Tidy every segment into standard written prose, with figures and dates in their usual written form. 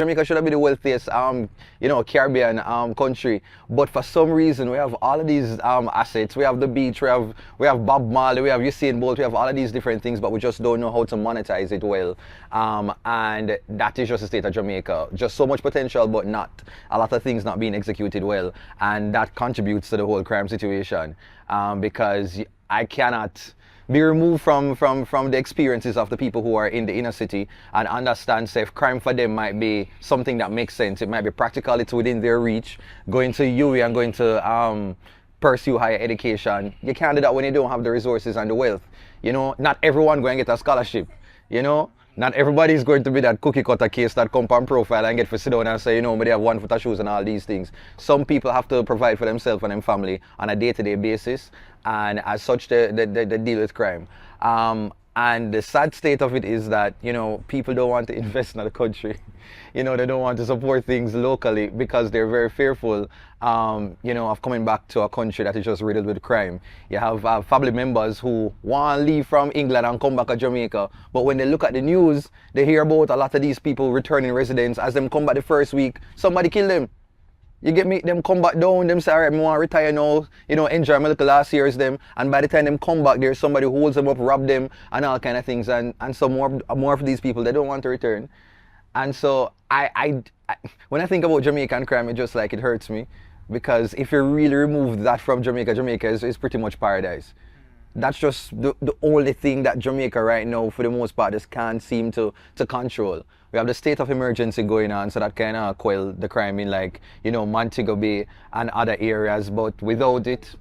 Jamaica should have been the wealthiest, Caribbean country, but for some reason we have all of these assets. We have the beach, we have Bob Marley, we have Usain Bolt, we have all of these different things, but we just don't know how to monetize it well. And that is just the state of Jamaica. Just so much potential, but not a lot of things not being executed well, and that contributes to the whole crime situation. Because I cannot be removed from the experiences of the people who are in the inner city and understand if crime for them might be something that makes sense. It might be practical, it's within their reach. Going to UWI and going to pursue higher education, you can't do that when you don't have the resources and the wealth. Not everyone going to get a scholarship. Not everybody is going to be that cookie cutter case that come on profile and get to sit down and say, but they have 1 foot of shoes and all these things. Some people have to provide for themselves and their family on a day-to-day basis, and as such they deal with crime. And the sad state of it is that, people don't want to invest in the country. They don't want to support things locally because they're very fearful, of coming back to a country that is just riddled with crime. You have family members who want to leave from England and come back to Jamaica, but when they look at the news, they hear about a lot of these people returning residents. As them come back the first week, somebody kill them. You get me? Them come back down, them say, alright, I want to retire now, enjoy my little last years them. And by the time them come back, there's somebody who holds them up, rob them, and all kind of things. And so more of these people, they don't want to return. And so when I think about Jamaican crime, it just like, it hurts me. Because if you really remove that from Jamaica, Jamaica is pretty much paradise. That's just the only thing that Jamaica right now, for the most part, just can't seem to control. We have the state of emergency going on, so that kind of quell the crime in Montego Bay and other areas. But without it,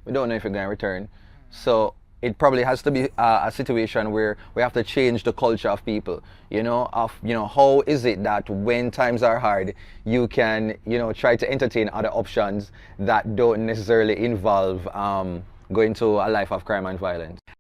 we don't know if we're going to return. So it probably has to be a situation where we have to change the culture of people. How is it that when times are hard, you can, try to entertain other options that don't necessarily involve going to a life of crime and violence.